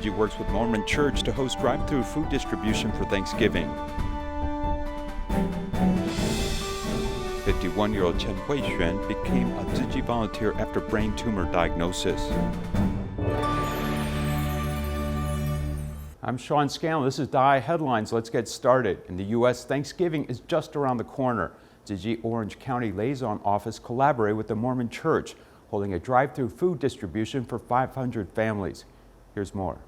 Chi works with Mormon Church to host drive-thru food distribution for Thanksgiving. 51-year-old Chen Huixuan became a Tzu Chi volunteer after brain tumor diagnosis. I'm Sean Scanlan. This is DaAi Headlines. Let's get started. In the U.S., Thanksgiving is just around the corner. Tzu Chi Orange County Liaison office collaborated with the Mormon Church, holding a drive-thru food distribution for 500 families. Here's more.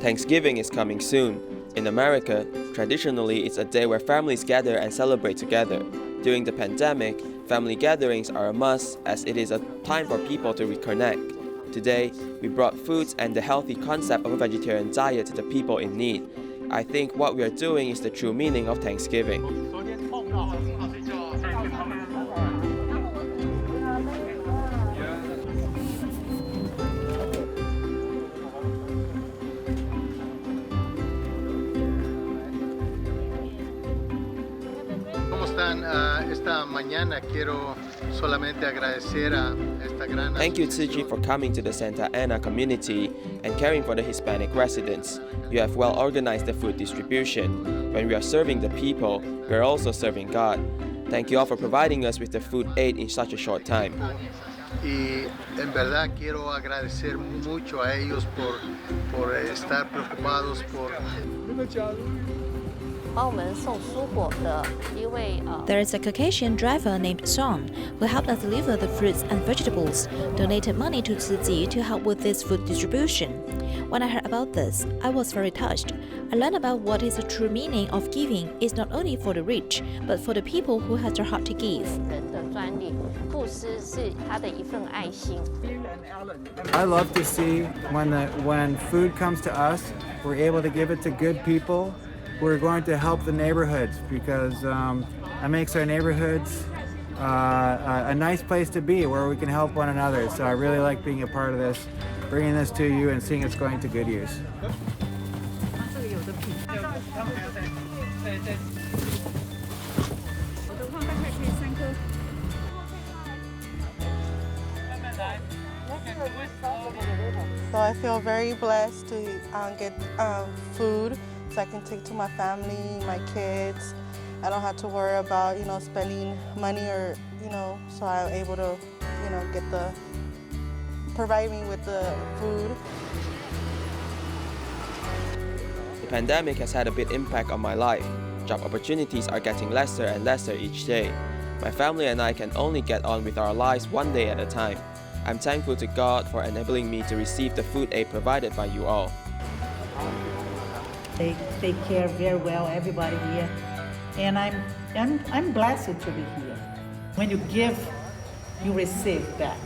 Thanksgiving is coming soon. In America, traditionally it's a day where families gather and celebrate together. During the pandemic, family gatherings are a must as it is a time for people to reconnect. Today, we brought foods and the healthy concept of a vegetarian diet to the people in need. I think what we are doing is the true meaning of Thanksgiving. Thank you, Tzu Chi, for coming to the Santa Ana community and caring for the Hispanic residents. You have well organized the food distribution. When we are serving the people, we are also serving God. Thank you all for providing us with the food aid in such a short time. Y en verdad quiero agradecer mucho a ellos por estar preocupados por. There is a Caucasian driver named Sean who helped us deliver the fruits and vegetables, donated money to Tzu Chi to help with this food distribution. When I heard about this, I was very touched. I learned about what is the true meaning of giving is not only for the rich, but for the people who have their heart to give. I love to see when food comes to us, we're able to give it to good people. We're going to help the neighborhoods because that makes our neighborhoods a nice place to be where we can help one another. So I really like being a part of this, bringing this to you and seeing it's going to good use. So I feel very blessed to get food. So I can take to my family, my kids. I don't have to worry about, spending money or, so I'm able to, provide me with the food. The pandemic has had a big impact on my life. Job opportunities are getting lesser and lesser each day. My family and I can only get on with our lives one day at a time. I'm thankful to God for enabling me to receive the food aid provided by you all. They take care very well, everybody here, and I'm blessed to be here. When you give, you receive back.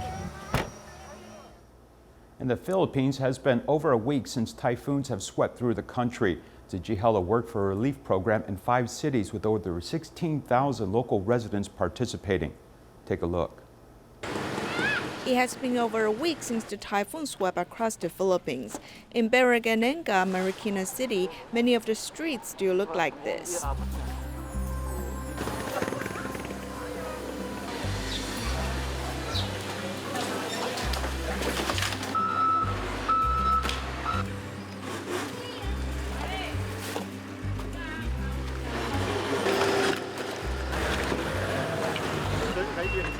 In the Philippines, has been over a week since typhoons have swept through the country. Tzu Chi held a work for a relief program in 5 cities with over 16,000 local residents participating. Take a look. It has been over a week since the typhoon swept across the Philippines. In Barangay, Marikina City, many of the streets still look like this.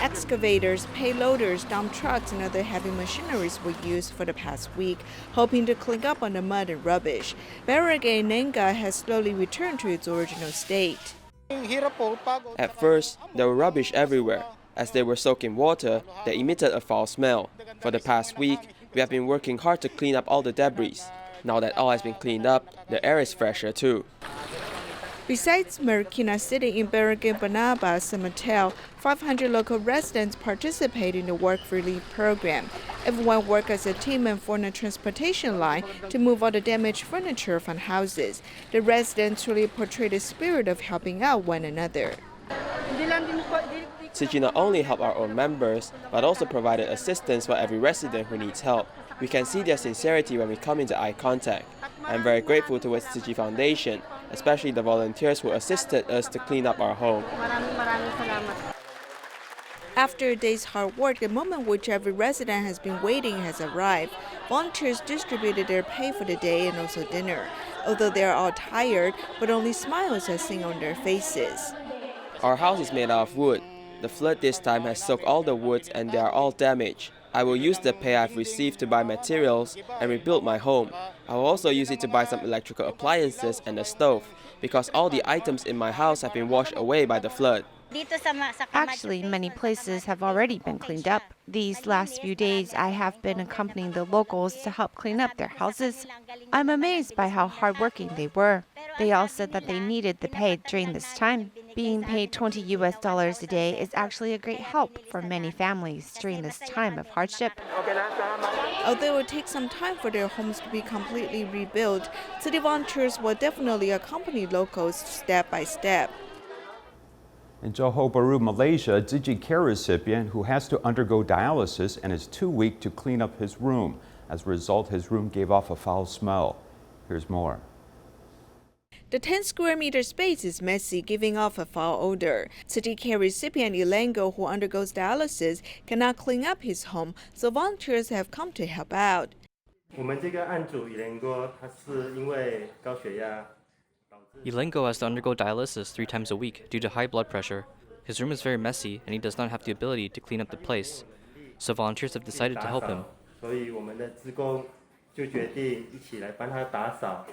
Excavators, payloaders, dump trucks, and other heavy machineries were used for the past week, hoping to clean up on the mud and rubbish. Barangay Nenga has slowly returned to its original state. At first, there were rubbish everywhere. As they were soaked in water, they emitted a foul smell. For the past week, we have been working hard to clean up all the debris. Now that all has been cleaned up, the air is fresher too. Besides Marikina City, in Barangay Banaba, Samatel, 500 local residents participate in the work relief program. Everyone worked as a team and formed a transportation line to move all the damaged furniture from houses. The residents really portray the spirit of helping out one another. Tzu Chi not only helped our own members, but also provided assistance for every resident who needs help. We can see their sincerity when we come into eye contact. I'm very grateful towards Tzu Chi Foundation. especially the volunteers who assisted us to clean up our home. After a day's hard work, the moment which every resident has been waiting has arrived. Volunteers distributed their pay for the day and also dinner. Although they are all tired, but only smiles are seen on their faces. Our house is made out of wood. The flood this time has soaked all the woods and they are all damaged. I will use the pay I've received to buy materials and rebuild my home. I will also use it to buy some electrical appliances and a stove, because all the items in my house have been washed away by the flood. Actually, many places have already been cleaned up. These last few days, I have been accompanying the locals to help clean up their houses. I'm amazed by how hardworking they were. They all said that they needed the pay during this time. Being paid $20 a day is actually a great help for many families during this time of hardship. Although it will take some time for their homes to be completely rebuilt, city volunteers will definitely accompany locals step by step. In Johor Bahru, Malaysia, a Tzu Chi care recipient who has to undergo dialysis and is too weak to clean up his room. As a result, his room gave off a foul smell. Here's more. The 10 square meter space is messy, giving off a foul odor. Tzu Chi care recipient Elengo, who undergoes dialysis, cannot clean up his home, so volunteers have come to help out. 我们这个案主Elengo，他是因为高血压。 Elengo has to undergo dialysis 3 times a week due to high blood pressure. His room is very messy and he does not have the ability to clean up the place. So volunteers have decided to help him. 所以我们的志工就决定一起来帮他打扫。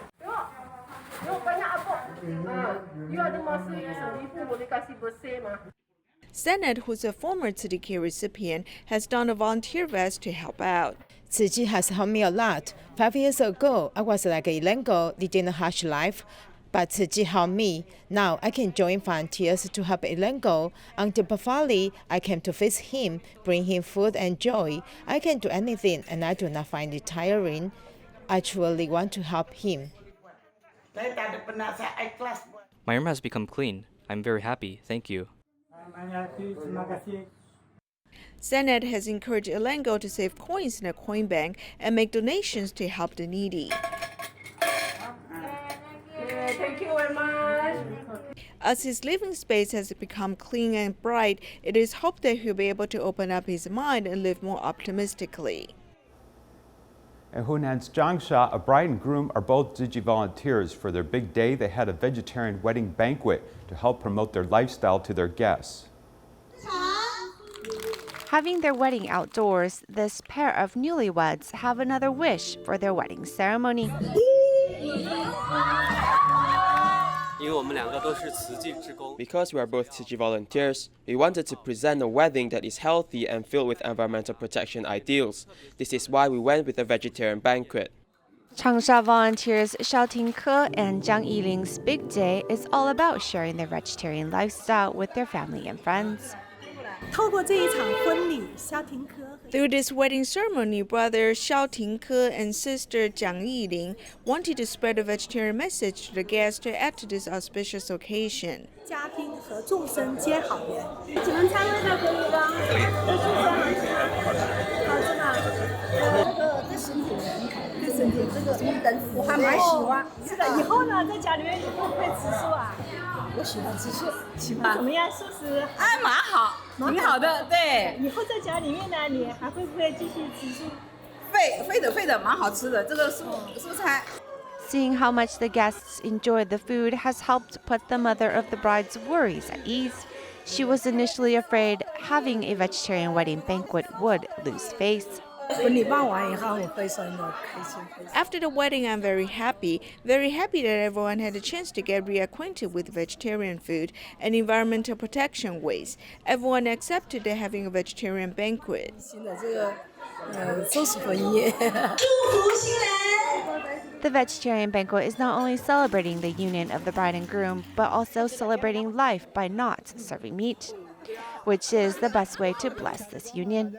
Senate, who's a former Tzu Chi care recipient, has done a volunteer vest to help out. Tzu Chi has helped me a lot. 5 years ago, I was like Elengo, leading a harsh life. But Tzu Chi helped me. Now I can join volunteers to help Elengo. Until Bafali, I came to visit him, bring him food and joy. I can do anything, and I do not find it tiring. I truly want to help him. My room has become clean. I'm very happy. Thank you. Senate has encouraged Elengo to save coins in a coin bank and make donations to help the needy. Thank you very much. As his living space has become clean and bright, it is hoped that he'll be able to open up his mind and live more optimistically. In Hunan's Changsha, a bride and groom are both Tzu Chi volunteers. For their big day, they had a vegetarian wedding banquet to help promote their lifestyle to their guests. Having their wedding outdoors, this pair of newlyweds have another wish for their wedding ceremony. Because we are both Tzu Chi volunteers, we wanted to present a wedding that is healthy and filled with environmental protection ideals. This is why we went with a vegetarian banquet. Changsha volunteers Xiao Tingke and Jiang Yiling's big day is all about sharing their vegetarian lifestyle with their family and friends. Through this wedding ceremony, brother Xiao Tingke and sister Jiang Yiling wanted to spread a vegetarian message to the guests to add to this auspicious occasion. Seeing how much the guests enjoyed the food has helped put the mother of the bride's worries at ease. She was initially afraid having a vegetarian wedding banquet would lose face. After the wedding, I'm very happy that everyone had a chance to get reacquainted with vegetarian food and environmental protection ways. Everyone accepted they're having a vegetarian banquet. The vegetarian banquet is not only celebrating the union of the bride and groom, but also celebrating life by not serving meat, which is the best way to bless this union.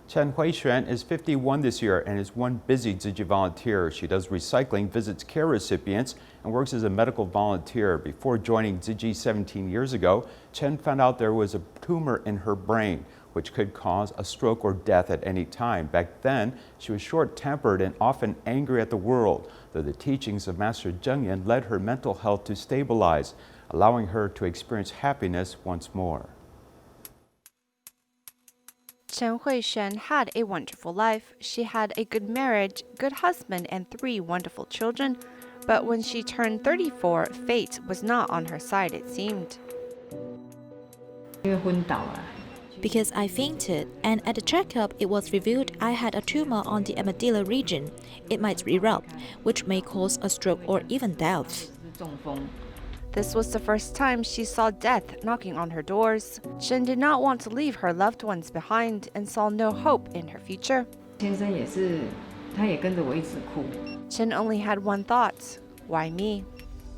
Chen Huixuan is 51 this year and is one busy Tzu Chi volunteer. She does recycling, visits care recipients, and works as a medical volunteer. Before joining Tzu Chi 17 years ago, Chen found out there was a tumor in her brain, which could cause a stroke or death at any time. Back then, she was short-tempered and often angry at the world, though the teachings of Master Zheng Yan led her mental health to stabilize, allowing her to experience happiness once more. Chen Huixuan had a wonderful life. She had a good marriage, good husband, and 3 wonderful children. But when she turned 34, fate was not on her side, it seemed. Because I fainted, and at the checkup it was revealed I had a tumor on the amygdala region. It might erupt, which may cause a stroke or even death. This was the first time she saw death knocking on her doors. Chen did not want to leave her loved ones behind and saw no hope in her future. Chen only had one thought: why me?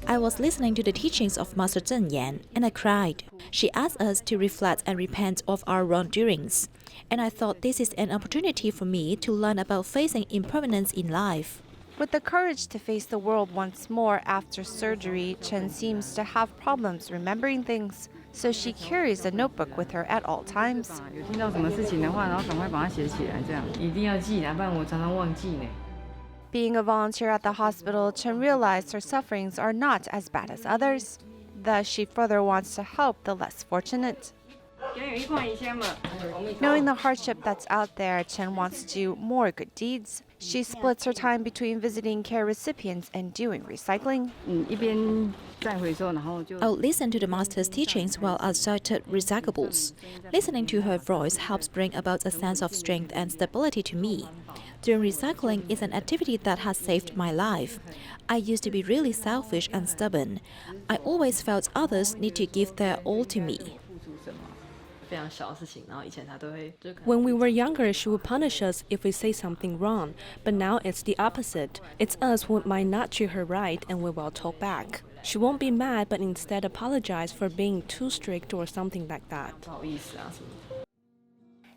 I was listening to the teachings of Master Zheng Yan, and I cried. She asked us to reflect and repent of our wrongdoings, and I thought this is an opportunity for me to learn about facing impermanence in life. With the courage to face the world once more after surgery, Chen seems to have problems remembering things, so she carries a notebook with her at all times. Being a volunteer at the hospital, Chen realized her sufferings are not as bad as others. Thus, she further wants to help the less fortunate. Knowing the hardship that's out there, Chen wants to do more good deeds. She splits her time between visiting care recipients and doing recycling. I'll listen to the master's teachings while I sorted recyclables. Listening to her voice helps bring about a sense of strength and stability to me. Doing recycling is an activity that has saved my life. I used to be really selfish and stubborn. I always felt others need to give their all to me. When we were younger, she would punish us if we say something wrong, but now it's the opposite. It's us who might not treat her right and we will talk back. She won't be mad, but instead apologize for being too strict or something like that.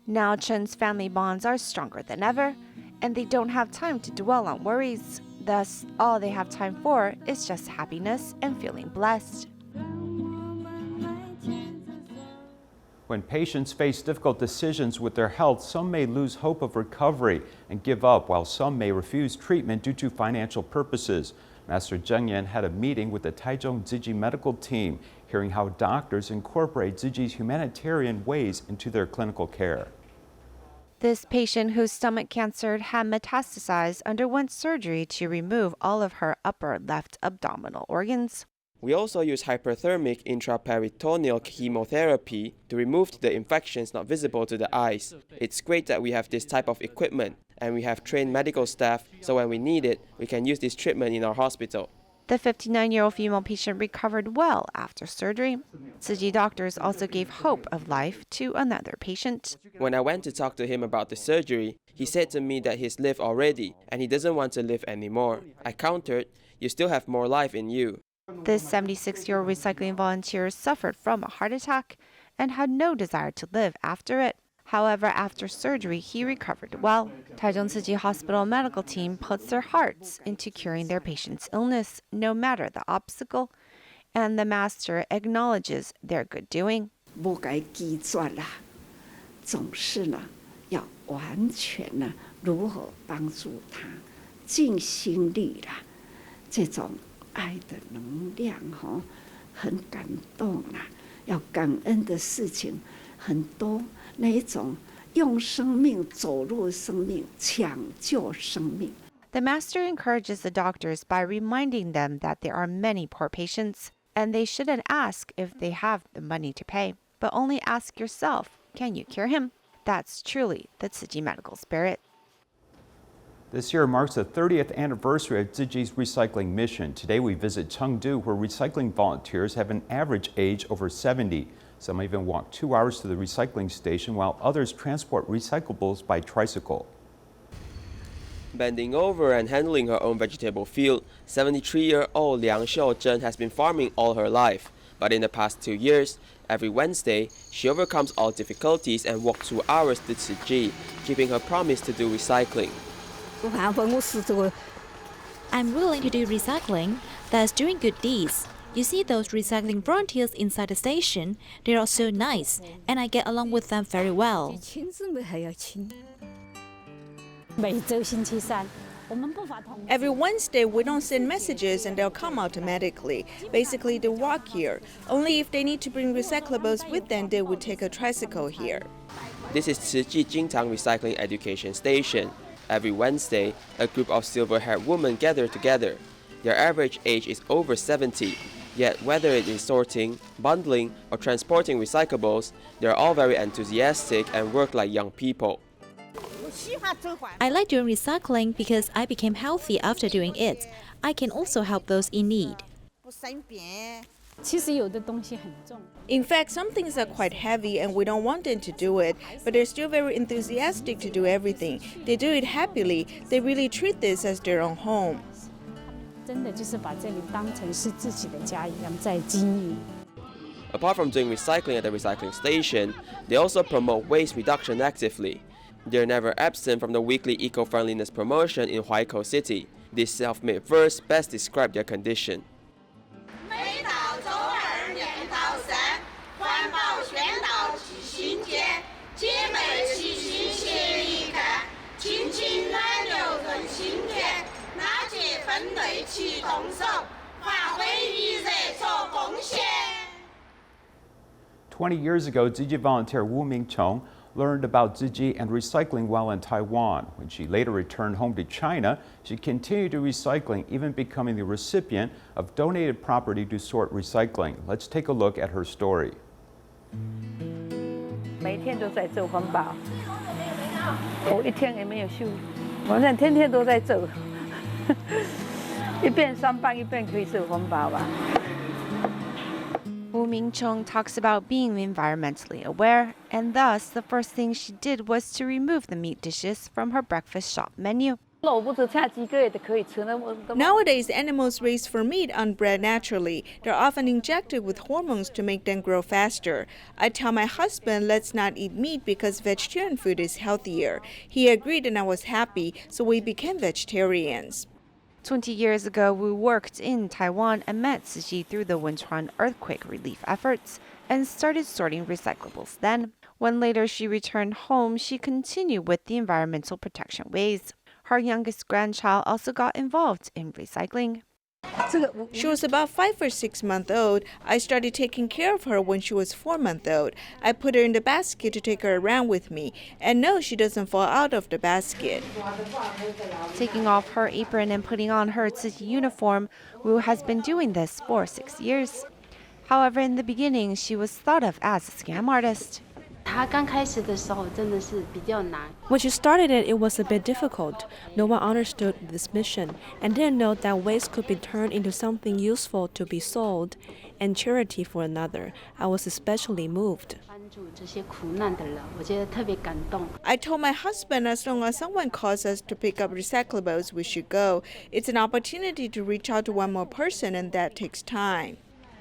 Now Chen's family bonds are stronger than ever, and they don't have time to dwell on worries. Thus, all they have time for is just happiness and feeling blessed. When patients face difficult decisions with their health, some may lose hope of recovery and give up, while some may refuse treatment due to financial purposes. Master Zheng Yan had a meeting with the Taichung Tzu Chi medical team, hearing how doctors incorporate Tzu Chi's humanitarian ways into their clinical care. This patient, whose stomach cancer had metastasized, underwent surgery to remove all of her upper left abdominal organs. We also use hyperthermic intraperitoneal chemotherapy to remove the infections not visible to the eyes. It's great that we have this type of equipment, and we have trained medical staff, so when we need it, we can use this treatment in our hospital. The 59-year-old female patient recovered well after surgery. Tzu Chi doctors also gave hope of life to another patient. When I went to talk to him about the surgery, he said to me that he's lived already, and he doesn't want to live anymore. I countered, "You still have more life in you." This 76-year-old recycling volunteer suffered from a heart attack and had no desire to live after it. However, after surgery, he recovered well. Taichung Tzu Chi Hospital medical team puts their hearts into curing their patient's illness, no matter the obstacle, and the master acknowledges their good doing. 不该记转啦，总是呢要完全呢如何帮助他，尽心力啦，这种爱的能量哈，很感动啦，要感恩的事情很多。那一种用生命走入生命，抢救生命。 The master encourages the doctors by reminding them that there are many poor patients, and they shouldn't ask if they have the money to pay, but only ask yourself, can you cure him? That's truly the Tzu Chi medical spirit. This year marks the 30th anniversary of Tzu Chi's recycling mission. Today we visit Chengdu, where recycling volunteers have an average age over 70. Some even walk 2 hours to the recycling station, while others transport recyclables by tricycle. Bending over and handling her own vegetable field, 73-year-old Liang Xiaozhen has been farming all her life. But in the past 2 years, Every Wednesday, she overcomes all difficulties and walks 2 hours to Tzu Chi, keeping her promise to do recycling. I'm willing to do recycling, that's doing good deeds. You see those recycling volunteers inside the station? They are so nice, and I get along with them very well. Every Wednesday, we don't send messages and they'll come automatically. Basically, they walk here. Only if they need to bring recyclables with them, they would take a tricycle here. This is Tzu Chi Jingtang Recycling Education Station. Every Wednesday, a group of silver-haired women gather together. Their average age is over 70. Yet whether it is sorting, bundling, or transporting recyclables, they are all very enthusiastic and work like young people. I like doing recycling because I became healthy after doing it. I can also help those in need. In fact, some things are quite heavy and we don't want them to do it, but they're still very enthusiastic to do everything. They do it happily. They really treat this as their own home. Apart from doing recycling at the recycling station, they also promote waste reduction actively. They're never absent from the weekly eco-friendliness promotion in Huaikou City. This self-made verse best describes their condition. "20 years ago, Tzu Chi volunteer Wu Mingchong learned about Tzu Chi and recycling while in Taiwan. When she later returned home to China, she continued to recycling, even becoming the recipient of donated property to sort recycling. Let's take a look at her story. 每天都在做环保，我一天也没有休，我们天天都在做，一边上班一边可以做环保吧。 Wu Mingchong talks about being environmentally aware, and thus the first thing she did was to remove the meat dishes from her breakfast shop menu. Nowadays, animals raised for meat aren't bred naturally. They're often injected with hormones to make them grow faster. I tell my husband, let's not eat meat because vegetarian food is healthier. He agreed and I was happy, so we became vegetarians. 20 years ago, Wu worked in Taiwan and met Tzu Chi through the Wenchuan earthquake relief efforts and started sorting recyclables then. When later she returned home, she continued with the environmental protection ways. Her youngest grandchild also got involved in recycling. She was about 5 or 6 months old. I started taking care of her when she was 4 months old. I put her in the basket to take her around with me. And no, she doesn't fall out of the basket. Taking off her apron and putting on her Tzu Chi uniform, Wu has been doing this for 6 years. However, in the beginning, she was thought of as a scam artist. When she started it was a bit difficult. No one understood this mission and didn't know that waste could be turned into something useful to be sold and charity for another. I was especially moved. I told my husband as long as someone calls us to pick up recyclables, we should go. It's an opportunity to reach out to one more person, and that takes time.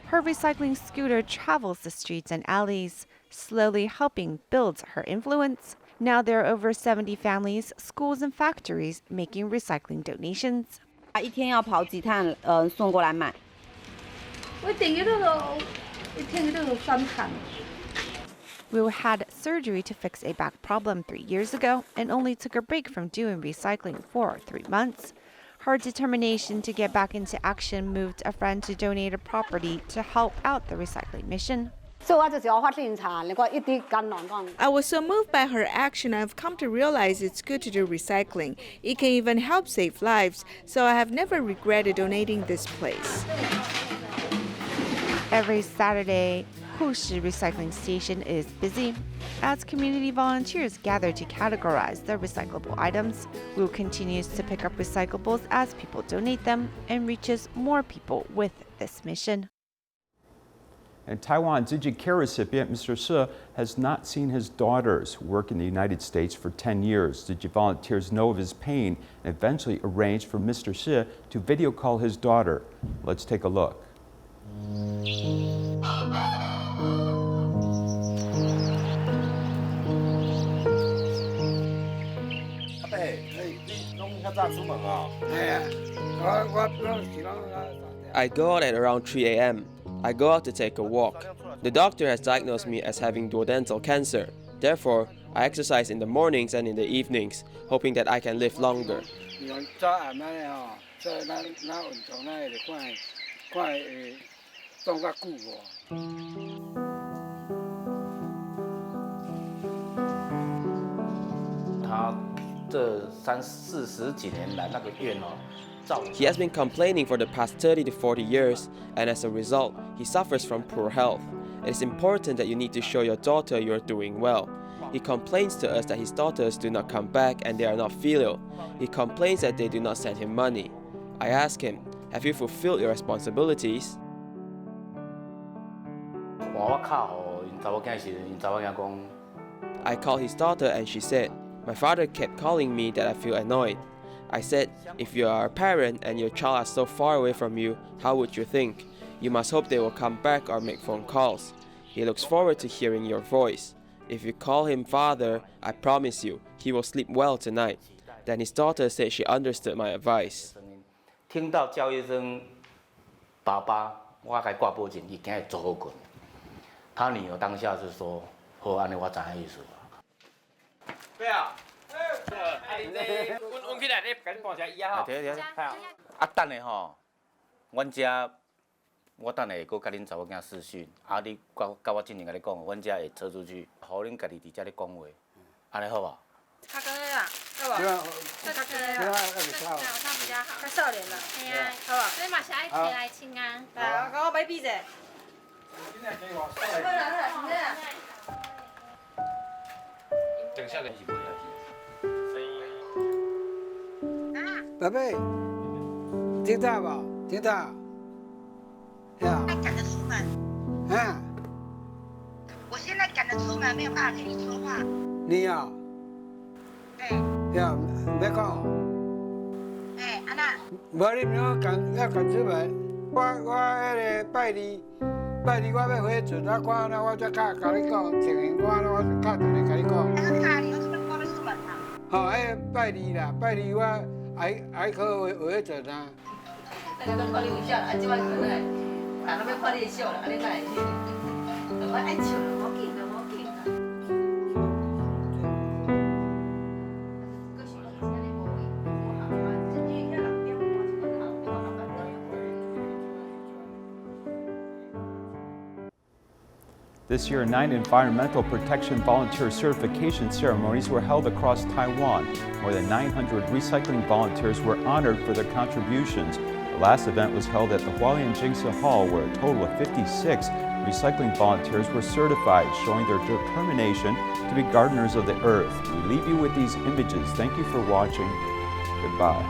Her recycling scooter travels the streets and alleys, slowly helping build her influence. Now there are over 70 families, schools, and factories making recycling donations. Wu had surgery to fix a back problem 3 years ago and only took a break from doing recycling for 3 months. Her determination to get back into action moved a friend to donate a property to help out the recycling mission. I was so moved by her action, I've come to realize it's good to do recycling. It can even help save lives, so I have never regretted donating this place. Every Saturday, Hushi recycling station is busy. As community volunteers gather to categorize the recyclable items, Wu continues to pick up recyclables as people donate them and reaches more people with this mission. And Taiwan Tzu Chi care recipient Mr. Shi has not seen his daughters who work in the United States for 10 years. Tzu Chi volunteers know of his pain and eventually arranged for Mr. Shi to video call his daughter. Let's take a look. I go out at around 3 a.m. I go out to take a walk. The doctor has diagnosed me as having duodenal cancer. Therefore, I exercise in the mornings and in the evenings, hoping that I can live longer. 他这30-40几年来那个愿哦。 He has been complaining for the past 30 to 40 years, and as a result, he suffers from poor health. It is important that you need to show your daughter you are doing well. He complains to us that his daughters do not come back and they are not filial. He complains that they do not send him money. I ask him, have you fulfilled your responsibilities? I called his daughter and she said, my father kept calling me that I feel annoyed. I said, if you are a parent and your child is so far away from you, how would you think? You must hope they will come back or make phone calls. He looks forward to hearing your voice. If you call him father, I promise you, he will sleep well tonight. Then his daughter said she understood my advice. 听到叫一声爸爸，我该挂保证，伊今日做好困。他女儿当下是说，好，安尼我知影意思。对啊。 运起来，你赶紧放下伊啊！啊，等下吼，阮遮我等下会搁甲恁查某囝视讯，啊，你甲我进前甲你讲，阮遮会车出去，互恁家己伫遮咧讲话，安尼好无？他哥啦，好不？这他哥啦，他比较好，他少年了，嘿啊，好不？所以嘛是爱起来亲啊。来，我买笔者。好啦，真的。等下个是不要去。 宝贝，听到不？听到？呀。赶着出门。啊。我现在赶着出门，没有办法跟你说话。你呀？对。呀，别讲。哎，安娜。无你要赶出门，我迄个拜二我要回船，我看我再甲你讲情形，我打电话甲你讲。那你有什么我要出门啊？好，迄拜二啦，拜二我。 还可回转啊！大家都看你微笑啦，即摆可能，人都要看你笑啦，安尼哪会？我爱笑啦，无紧啦，无紧啦。This year, 9 environmental protection volunteer certification ceremonies were held across Taiwan. More than 900 recycling volunteers were honored for their contributions. The last event was held at the Hualien Jingsa Hall, where a total of 56 recycling volunteers were certified, showing their determination to be gardeners of the earth. We leave you with these images. Thank you for watching. Goodbye.